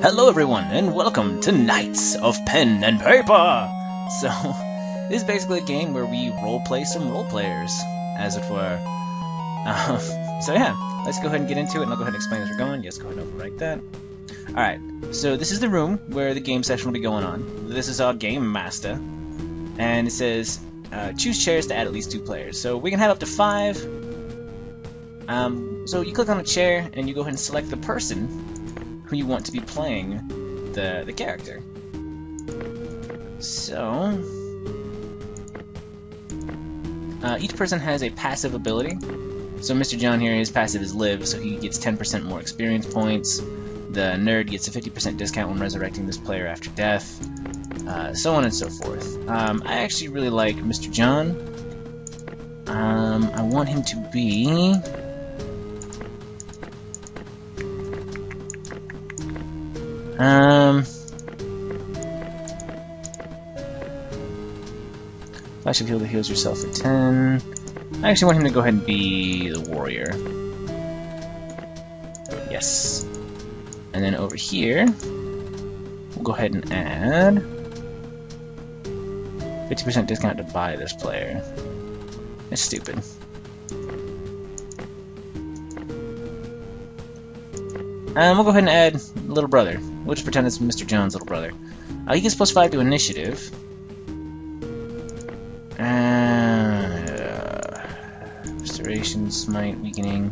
Hello everyone, and welcome to Knights of Pen and Paper! So, this is basically a game where we roleplay some roleplayers, as it were. So yeah, let's go ahead and get into it, and I'll go ahead and explain as we're going. Yes, go ahead and overwrite that. Alright, so this is the room where the game session will be going on. This is our Game Master, and it says, choose chairs to add at least 2 players. So we can have up to 5. So you click on a chair, and you go ahead and select the person who you want to be playing the character. So each person has a passive ability. So Mr. John here, his passive is Live, so he gets 10% more experience points. The nerd gets a 50% discount when resurrecting this player after death. So on and so forth. I actually really like Mr. John. I want him to be... Flash of Heal that heals yourself for 10. I actually want him to go ahead and be the warrior. Yes. And then over here, we'll go ahead and add 50% discount to buy this player. That's stupid. We'll go ahead and add Little Brother. We'll just pretend it's Mr. John's little brother. He gets +5 to initiative. Restoration, Smite, Weakening.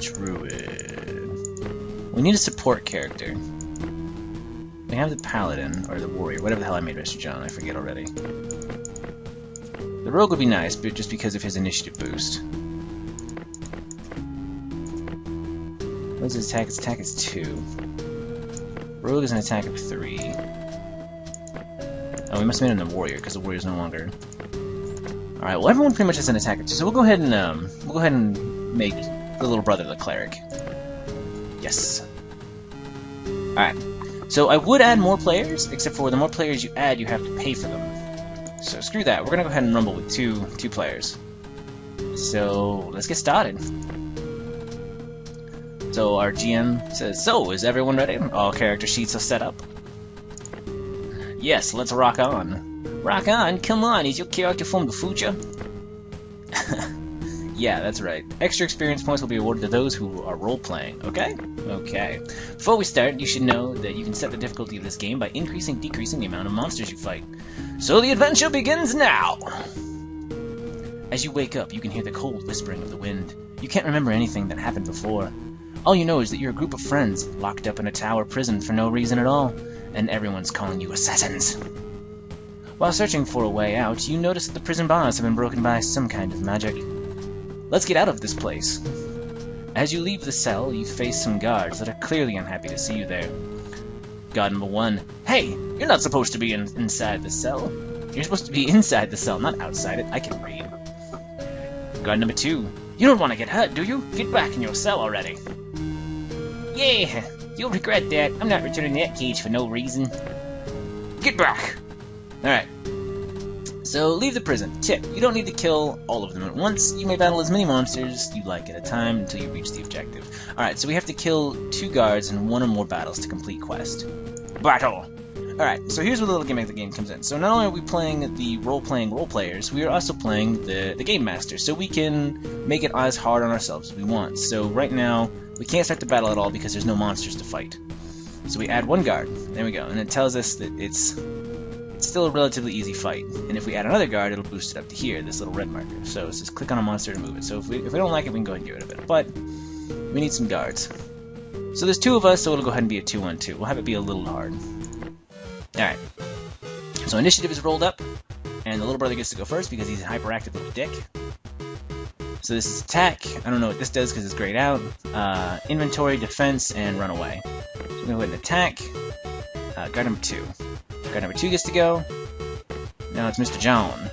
Druid. We need a support character. We have the Paladin, or the Warrior, whatever the hell I made Mr. John, I forget already. The Rogue would be nice, but just because of his initiative boost. What's his attack? His attack is 2. Rogue is an attack of 3. Oh, we must have made him the Warrior, because the Warrior's no longer... Alright, well everyone pretty much has an attack of 2, so we'll go ahead and make the little brother the Cleric. Yes. Alright. So I would add more players, except for the more players you add, you have to pay for them. So screw that, we're gonna go ahead and rumble with two players. So let's get started. So our GM says, so, is everyone ready? All character sheets are set up. Yes, let's rock on. Rock on? Come on, is your character from the future? Yeah, that's right. Extra experience points will be awarded to those who are role-playing, okay? Okay. Before we start, you should know that you can set the difficulty of this game by increasing and decreasing the amount of monsters you fight. So the adventure begins now! As you wake up, you can hear the cold whispering of the wind. You can't remember anything that happened before. All you know is that you're a group of friends, locked up in a tower prison for no reason at all, and everyone's calling you assassins. While searching for a way out, you notice that the prison bars have been broken by some kind of magic. Let's get out of this place. As you leave the cell, you face some guards that are clearly unhappy to see you there. Guard number 1. Hey, you're not supposed to be inside the cell. You're supposed to be inside the cell, not outside it. I can read. Guard number 2. You don't want to get hurt, do you? Get back in your cell already. Yeah, you'll regret that. I'm not returning that cage for no reason. Get back! Alright. So, leave the prison. Tip, you don't need to kill all of them at once. You may battle as many monsters you like at a time until you reach the objective. Alright, so we have to kill 2 guards in 1 or more battles to complete quest. Battle! Alright, so here's where the little gimmick of the game comes in. So not only are we playing the role-playing role-players, we are also playing the Game Master, so we can make it as hard on ourselves as we want. So right now, we can't start the battle at all because there's no monsters to fight. So we add 1 guard. There we go. And it tells us that it's still a relatively easy fight. And if we add another guard, it'll boost it up to here, this little red marker. So it's just click on a monster to move it. So if we don't like it, we can go ahead and get rid of it. But we need some guards. So there's 2 of us, so it'll go ahead and be a 2-on-2. We'll have it be a little hard. Alright. So initiative is rolled up, and the little brother gets to go first because he's a hyperactive little dick. So this is attack. I don't know what this does because it's grayed out. Inventory, defense, and run away. So I'm going to go ahead and attack. Guard number 2. Guard number 2 gets to go. Now it's Mr. John.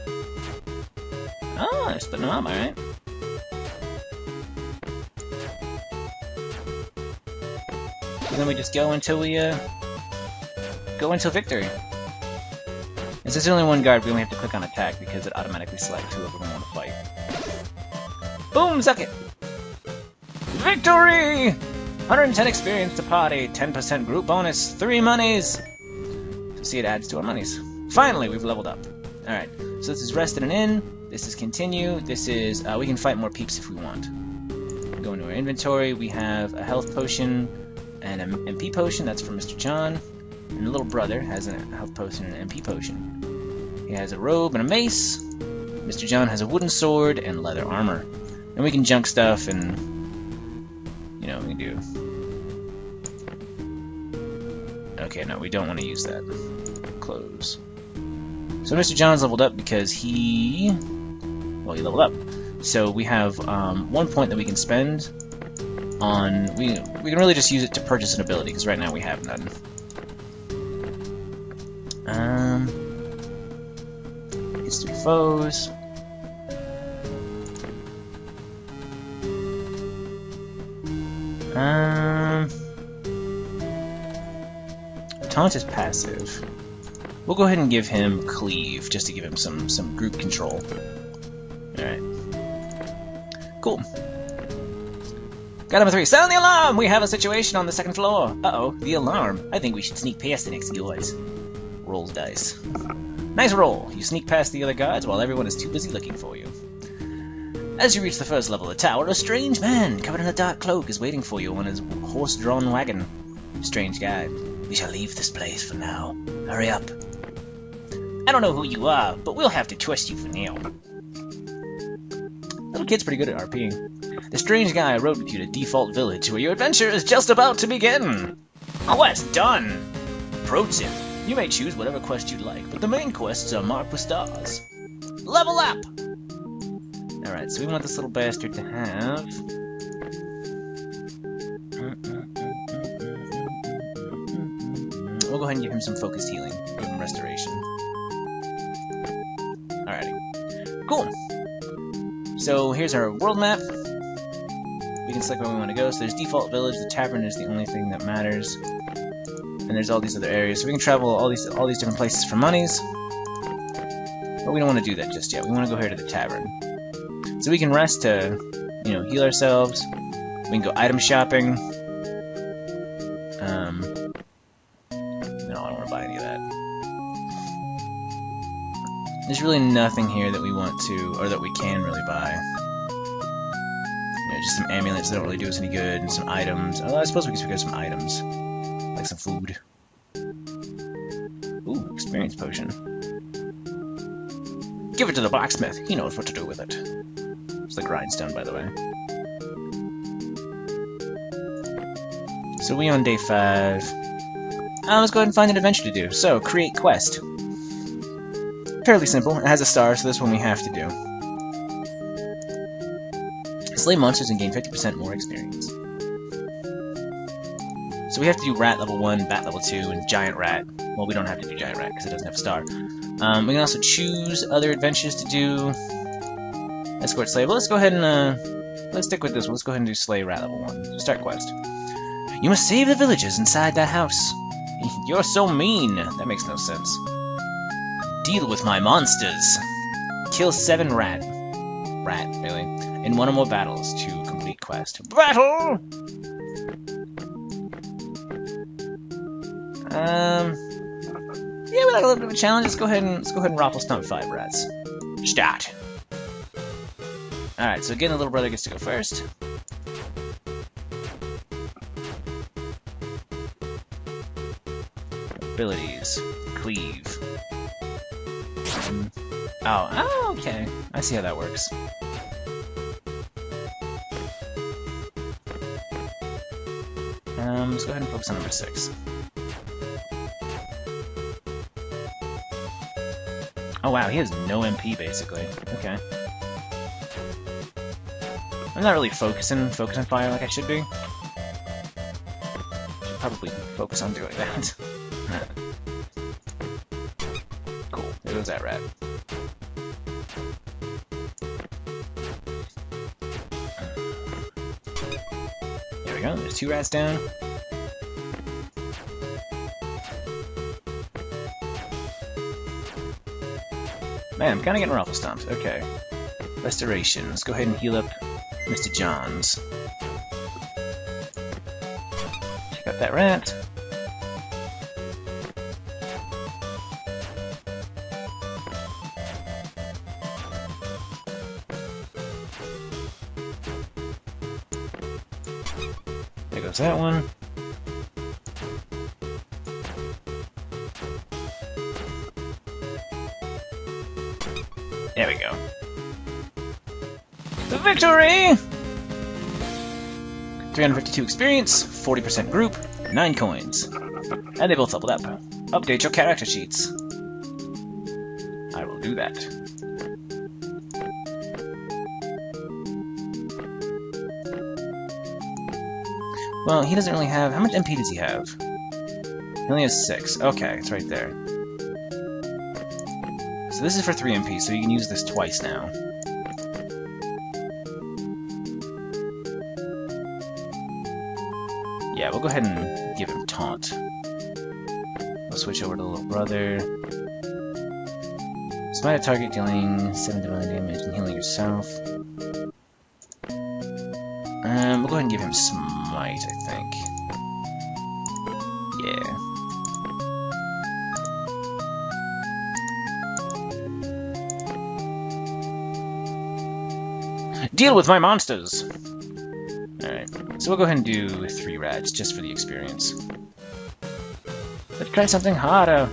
Oh, they're splitting them up, alright. So then we just go until we, victory. Since there's only 1 guard, we only have to click on attack because it automatically selects whoever we want to fight. Boom! Suck it! Victory! 110 experience to party, 10% group bonus, 3 monies. So see, it adds to our monies. Finally, we've leveled up. Alright, so this is rest in an inn. This is continue. This is, we can fight more peeps if we want. Go into our inventory. We have a health potion and an MP potion. That's for Mr. John. And the little brother has a health potion and an MP potion. He has a robe and a mace. Mr. John has a wooden sword and leather armor. And we can junk stuff and, you know, we can do... Okay, no, we don't want to use that. Close. So Mr. John's leveled up because he... Well, he leveled up. So we have 1 point that we can spend on... We can really just use it to purchase an ability, because right now we have none. Hits 3 foes. Taunt is passive. We'll go ahead and give him Cleave, just to give him some group control. Alright. Cool. Guy number 3, sound the alarm! We have a situation on the 2nd floor. Uh-oh, the alarm. I think we should sneak past the next guys. Rolls dice. Nice roll. You sneak past the other guards while everyone is too busy looking for you. As you reach the 1st level of the tower, a strange man covered in a dark cloak is waiting for you on his horse-drawn wagon. Strange guy. We shall leave this place for now. Hurry up. I don't know who you are, but we'll have to trust you for now. Little kid's pretty good at RPing. The strange guy rode with you to Default Village, where your adventure is just about to begin. Oh, it's done! Pro tip. You may choose whatever quest you'd like, but the main quests are marked with stars. Level up! Alright, so we want this little bastard to have... We'll go ahead and give him some focused healing. Give him restoration. Alrighty. Cool! So here's our world map. We can select where we want to go. So there's Default Village, the tavern is the only thing that matters. And there's all these other areas. So we can travel all these different places for monies. But we don't want to do that just yet. We want to go here to the tavern. So we can rest to, you know, heal ourselves. We can go item shopping. No, I don't want to buy any of that. There's really nothing here that we want to, or that we can really buy. You know, just some amulets that don't really do us any good, and some items. Oh, I suppose we could pick up some items. Like some food. Ooh, experience potion. Give it to the blacksmith. He knows what to do with it. It's the grindstone, by the way. So we on day 5. Let's go ahead and find an adventure to do. So, create quest. Fairly simple. It has a star, so this one we have to do. Slay monsters and gain 50% more experience. So we have to do rat level 1, bat level 2, and giant rat. Well, we don't have to do giant rat because it doesn't have a star. We can also choose other adventures to do. Escort slave. Well, let's go ahead and let's stick with this one. Let's go ahead and do slay rat level 1. Start quest. You must save the villagers inside that house. You're so mean. That makes no sense. Deal with my monsters. Kill 7 rat, really, in 1 or more battles to complete quest. Battle! Yeah, we like a little bit of a challenge. Let's go ahead and raffle stump 5 rats. Start. Alright, so again, the little brother gets to go first. Abilities. Cleave. Oh, okay. I see how that works. Let's go ahead and focus on number 6. Oh wow, he has no MP basically. Okay. I'm not really focusing fire like I should be. Should probably focus on doing that. Cool. There goes that rat. There we go. There's 2 rats down. Man, I'm kind of getting raffle stomped. Okay. Restoration. Let's go ahead and heal up Mr. Johns. Got that rat. There goes that one. There we go. Victory! 352 experience, 40% group, 9 coins. And they both leveled up. Update your character sheets. I will do that. Well, he doesn't really have... How much MP does he have? He only has 6. Okay, it's right there. So this is for 3 MP, so you can use this twice now. Yeah, we'll go ahead and give him Taunt. We'll switch over to Little Brother. Smite a target, dealing 7 divine damage and healing yourself. We'll go ahead and give him Smite, I think. Yeah. Deal with my monsters! Alright, so we'll go ahead and do 3 rats, just for the experience. Let's try something harder!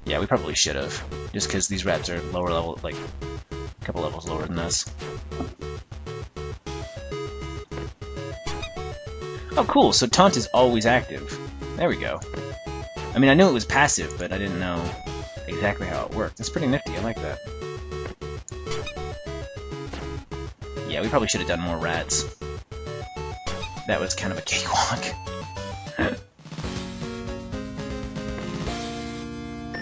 Yeah, we probably should have, just because these rats are lower level, like, a couple levels lower than us. Oh cool, so Taunt is always active. There we go. I mean, I knew it was passive, but I didn't know exactly how it worked. That's pretty nifty, I like that. Yeah, we probably should have done more rats. That was kind of a cakewalk.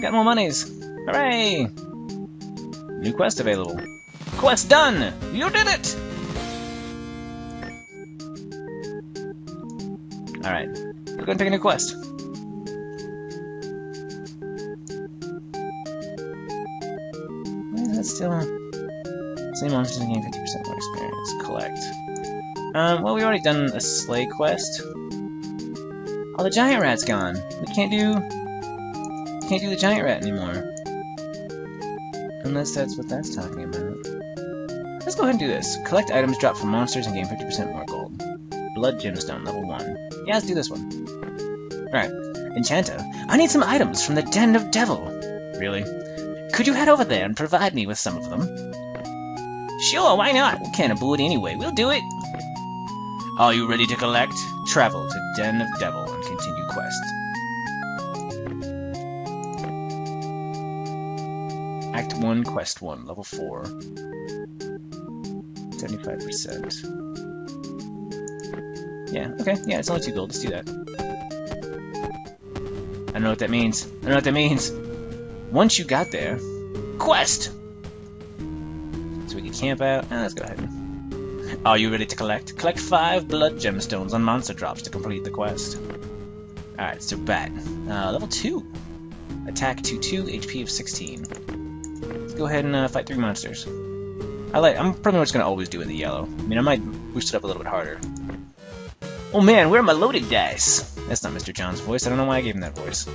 Got more monies! Hooray! New quest available. Quest done! You did it! Alright, we're gonna pick a new quest. That's still... Same monsters and gain 50% more experience. Collect. Well, we've already done a Slay quest. Oh, the giant rat's gone. We can't do the giant rat anymore. Unless that's what that's talking about. Let's go ahead and do this. Collect items dropped from monsters and gain 50% more gold. Blood Gemstone, level 1. Yeah, let's do this one. Alright. Enchanter, I need some items from the Den of Devil. Really? Could you head over there and provide me with some of them? Sure, why not? We can't abort anyway. We'll do it. Are you ready to collect? Travel to Den of Devil and continue quest. Act 1, Quest 1, level 4. 75%. Yeah, okay, yeah, it's only 2 gold, let's do that. I don't know what that means. I don't know what that means. Once you got there, quest! So we can camp out. Let's go ahead. Are you ready to collect? Collect 5 blood gemstones on monster drops to complete the quest. Alright, so bat. Level 2. Attack 2/2, HP of 16. Let's go ahead and fight 3 monsters. I'm pretty much gonna always do it in the yellow. I mean, I might boost it up a little bit harder. Oh man, where are my loaded dice? That's not Mr. John's voice. I don't know why I gave him that voice.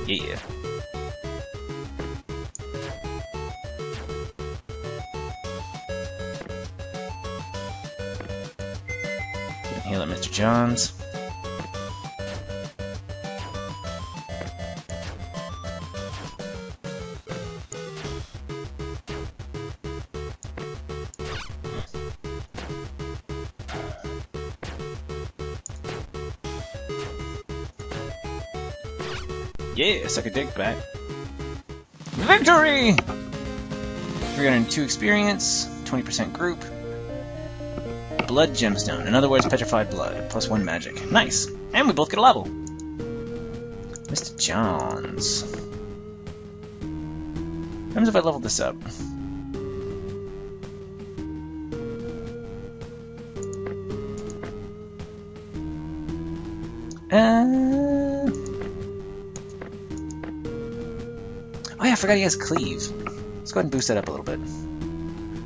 Yeah. Heal at Mr. John's. Yeah, suck a dick back. Victory! 302 experience, 20% group. Blood gemstone, in other words, petrified blood, plus 1 magic. Nice! And we both get a level! Mr. Johns. What happens if I level this up? Oh yeah, I forgot he has cleave. Let's go ahead and boost that up a little bit.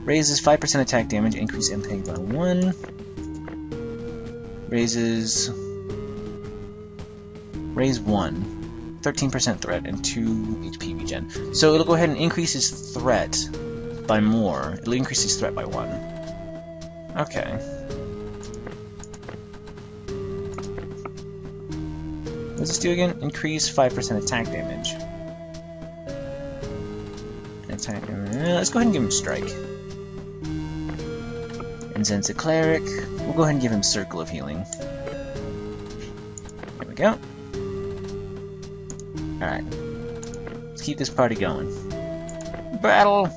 Raises 5% attack damage, increase impact by 1. Raise 1. 13% threat and 2 HP regen. So it'll go ahead and increase his threat by more. It'll increase his threat by 1. Okay. What does this do again? Increase 5% attack damage. Attack damage. Let's go ahead and give him Strike. And since a Cleric, we'll go ahead and give him Circle of Healing. There we go. Alright. Let's keep this party going. Battle!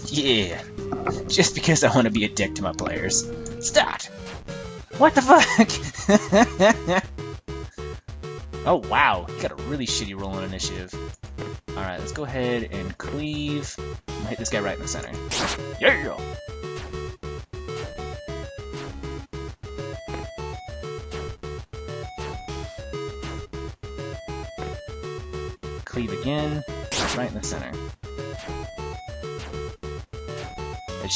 Yeah! Just because I want to be a dick to my players. Start! What the fuck? Oh wow, he got a really shitty roll on initiative. Alright, let's go ahead and cleave. I'm gonna hit this guy right in the center. Yeah! Cleave again, right in the center. He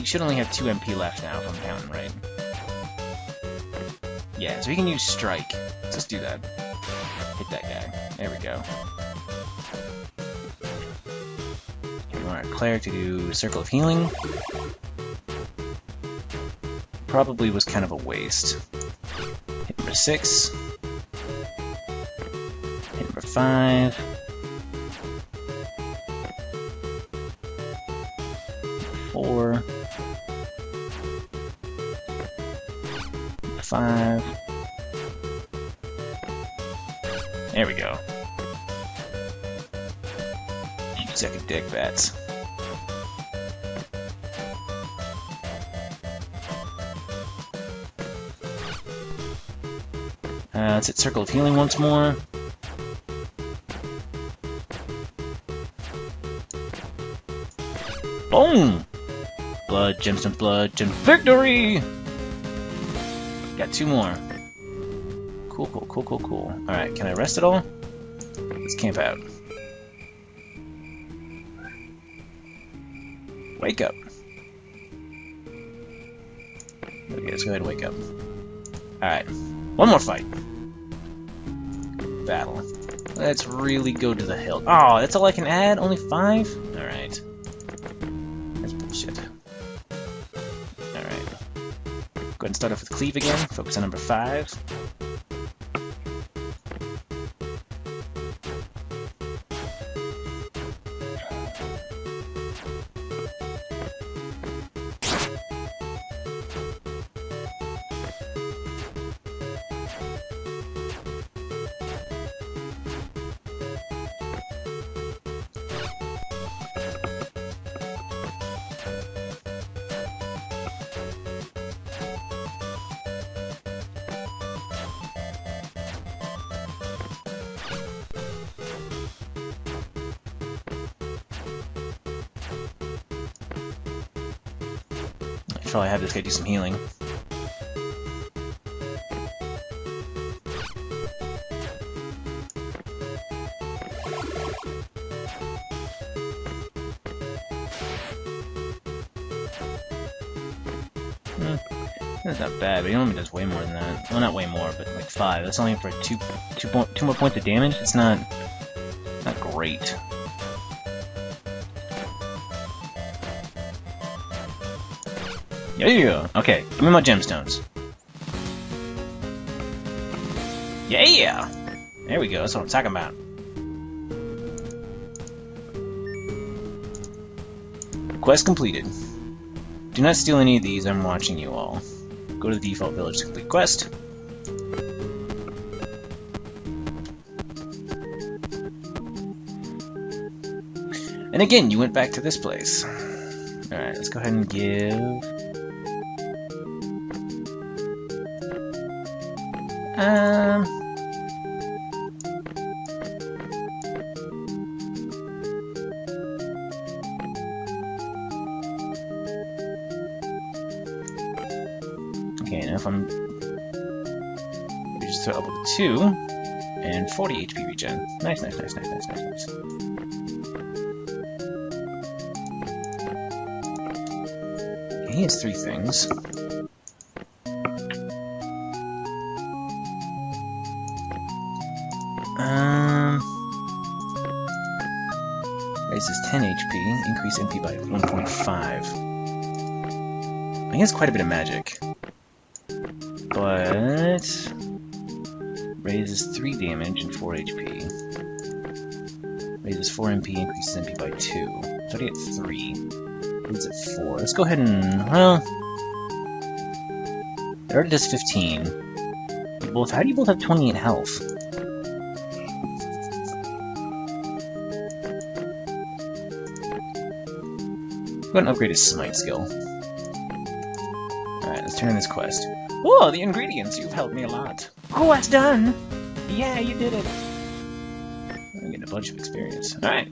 should only have 2 MP left now if I'm counting right. Yeah, so he can use Strike. Let's just do that. Hit that guy. There we go. We want our Cleric to do Circle of Healing. Probably was kind of a waste. Hit number 6. Hit number 5. 4. 5. There we go. You suck a dick, bats. Let's hit Circle of Healing once more. Boom! Blood, gemstones, victory! Got 2 more. Cool. Alright, can I rest it all? Let's camp out. Wake up. Okay, let's go ahead and wake up. Alright, one more fight. Battle. Let's really go to the hill. Oh, that's all I can add? Only 5? Alright. That's bullshit. Alright. Go ahead and start off with Cleave again. Focus on number 5. Probably have this guy do some healing. That's not bad, but he only does way more than that. Well, not way more, but like 5. That's only for 2 more points of damage. It's not great. Yeah! Okay, give me my gemstones. Yeah! There we go, that's what I'm talking about. Quest completed. Do not steal any of these, I'm watching you all. Go to the default village to complete quest. And again, you went back to this place. Alright, let's go ahead and give... Okay, now if I'm... So up to 2, and 40 HP regen. Nice, nice, nice, nice, nice, nice, nice. He has 3 things. Raises 10 HP, increase MP by 1.5. He has quite a bit of magic. But raises 3 damage and 4 HP. Raises 4 MP, increases MP by 2. So I get 3. Leaves at 4. Let's go ahead and, well, it already does 15. How do you both have 28 health? Go ahead and upgrade his smite skill. Alright, let's turn in this quest. Whoa, the ingredients! You've helped me a lot. Quest done! Yeah, you did it! I'm getting a bunch of experience. Alright.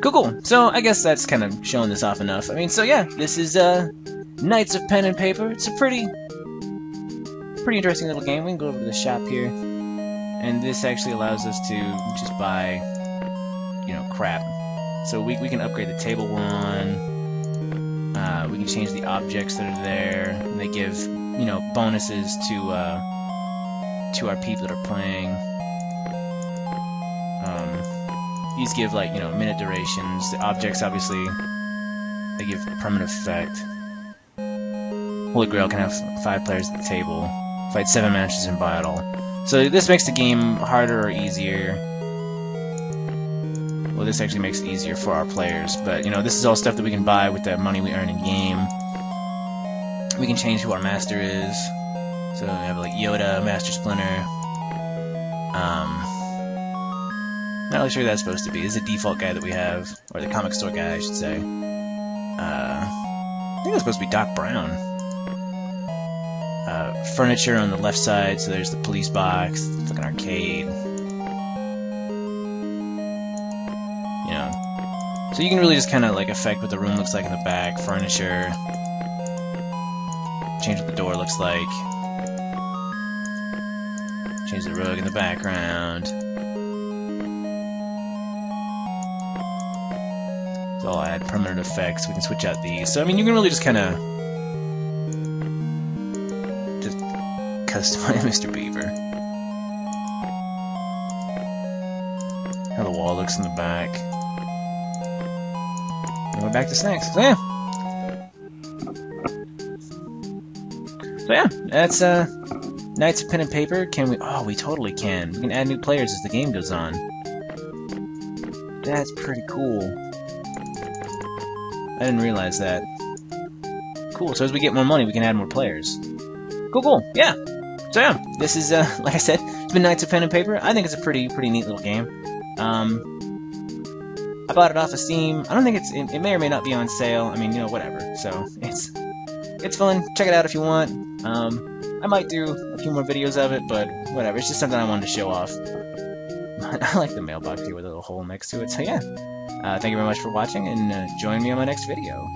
Cool. So, I guess that's kind of showing this off enough. I mean, so yeah, this is Knights of Pen and Paper. It's a pretty interesting little game. We can go over to the shop here. And this actually allows us to just buy, you know, crap. So we can upgrade the table one. We can change the objects that are there, and they give, you know, bonuses to our people that are playing. These give, like, you know, minute durations. The objects, obviously, they give permanent effect. Holy Grail can have 5 players at the table, fight 7 matches in battle. So this makes the game harder or easier. Well, this actually makes it easier for our players, but, you know, this is all stuff that we can buy with the money we earn in game. We can change who our master is. So we have, like, Yoda, Master Splinter. Not really sure who that's supposed to be. This is the default guy that we have, or the comic store guy, I should say. I think that's supposed to be Doc Brown. Furniture on the left side, so there's the police box, it's like an arcade. So you can really just kind of like affect what the room looks like in the back, furniture, change what the door looks like, change the rug in the background. So I'll add permanent effects, we can switch out these. So I mean, you can really just kind of just customize Mr. Beaver. How the wall looks in the back. We're back to snacks. So yeah, that's Knights of Pen and Paper. Can we? Oh, we totally can. We can add new players as the game goes on. That's pretty cool. I didn't realize that. Cool. So as we get more money, we can add more players. Cool. Yeah. So yeah, this is like I said, it's been Knights of Pen and Paper. I think it's a pretty neat little game. I bought it off of Steam. I don't think it may or may not be on sale. I mean, you know, whatever. So it's fun. Check it out if you want. I might do a few more videos of it, but whatever. It's just something I wanted to show off. I like the mailbox here with a little hole next to it. So yeah, thank you very much for watching, and join me on my next video.